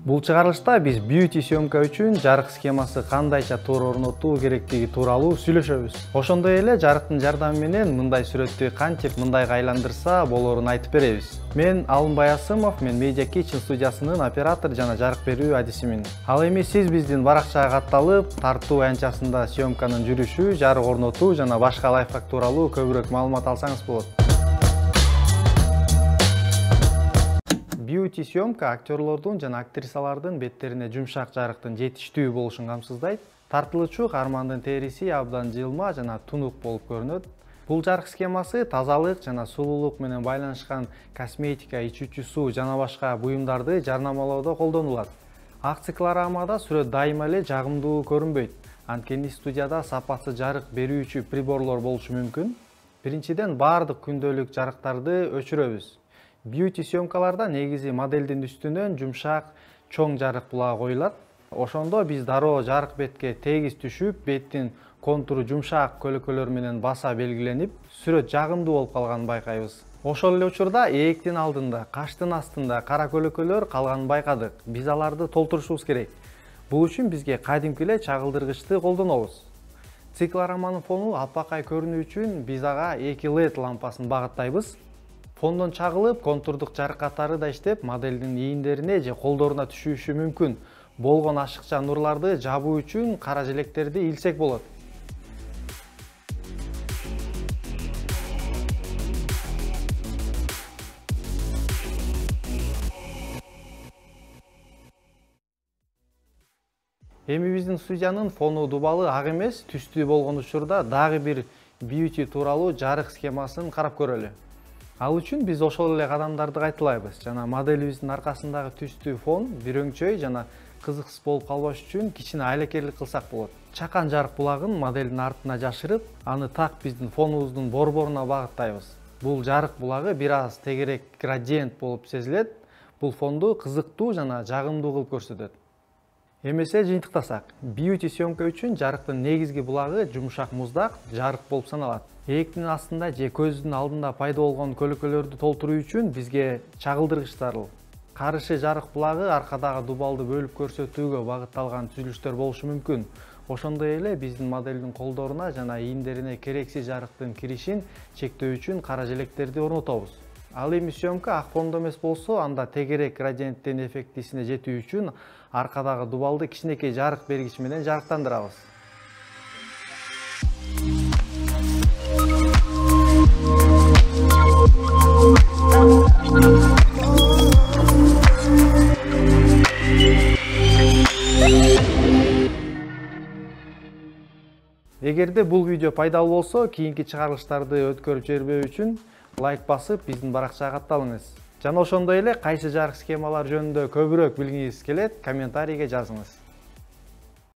Бул чыгарылышта биз beauty съемка үчүн жарык схемасы кандайча туура орнотуу керектиги тууралуу сүйлөшөбүз. Ошондой эле жарыктын жардамы менен мындай сүрөттү кантип мындайга айландырса болоорун айтып беребиз. Мен Алынбай Асымов, мен Media Kitchen студиясынын оператор жана жарык берүү адисимин. Ал эми сиз биздин баракчага катталып, тартуу аянтчасында съемканын жүрүшү, жарык орнотуу жана башка лайфхак тууралуу көбүрөөк маалымат алсаңыз болот. Beauty съемка актерлордун жана актрисалардын беттерине жумшак жарыктын жетиштүү болушун камсыздайт. Тартылуучу каармандын териси абдан жылма жана тунук болуп көрүнөт. Бул жарык схемасы тазалык жана сулуулук менен байланышкан косметика, ичүүчү суу жана башка буюмдарды жарнамалоодо колдонулат. Ак циклорамада сүрөт дайыма эле жагымдуу көрүнбөйт. Анткени студияда сапатсыз жарык берүүчү приборлор болушу мүмкүн. Биринчиден, баардык күндөлүк жарыктарды өчүрөбүз. Beauty съемкаларда негизи моделдин үстүнөн жумшак, чоң жарык булагы коюлат. Ошондо биз дароо жарык бетке тегиз түшүп, беттин контуру жумшак көлөкөлөр менен баса белгиленип, сүрөт жагымдуу болуп калганын байкайбыз. Ошол эле учурда ээктин алдында, каштын астында кара көлөкөлөр калганын байкадык. Биз аларды толтурушубуз керек. Бул үчүн бизге кадимки эле чагылдыргычты колдонобуз. Циклораманын фону алпакай көрүнүү үчүн биз ага 2 LED лампасын багыттайбыз. Фондон чагылып, контурдук жарык катары да иштеп, моделдин ийиндерине же колдоруна түшүшү мүмкүн. Болгон ашыкча нурларды жабуу үчүн кара желектерди илсек болот. Эми биздин студиянын фону дубалы ак эмес, түстүү болгон учурда дагы бир beauty тууралуу жарык схемасын карап көрөлү. Ал үчүн биз ошол эле кадамдарды кайталайбыз жана моделибиздин аркасындагы түстүү фон бир өңчөй жана кызыксыз болуп калбаш үчүн кичине айлакерлик кылсак болот. Чакан жарык булагын моделдин артына жашырып, аны так биздин фонубуздун борборуна багыттайбыз. Бул жарык булагы бир аз тегерек градиент болуп сезилет. Бул фонду кызыктуу жана жагымдуу кылып көрсөтөт. Эмесе жыйынтыктасак, beauty съемка үчүн жарыктын негизги булагы жумшак муздак жарык болуп саналат. Ээктин астында же көздүн алдында пайда болгон көлөкөлөрдү толтуруу үчүн бизге чагылдыргыч зарыл. Карышы жарык булагы аркадагы дубалды бөлүп көрсөтүүгө багытталган түзүлүштөр болушу мүмкүн. Ошондой эле биздин моделдин колдоруна жана ийиндерине керексиз жарыктын киришин чектөө үчүн кара желектерди орнотобуз. Ал эми съемка ак фондо эмес болсо, анда тегерек градиенттин эффектисине жетүү үчүн аркадагы дубалды кичинекей жарык бергич менен жарыктандырабыз. Эгерде бул видео пайдалуу болсо, кийинки чыгарылыштарды өткөрүп жибербөө үчүн лайк басып, биздин баракчага катталыңыз. Жана ошондой эле кайсы жарык схемалар жөнүндө көбүрөөк билгиңиз келет, комментарийге жазыңыз.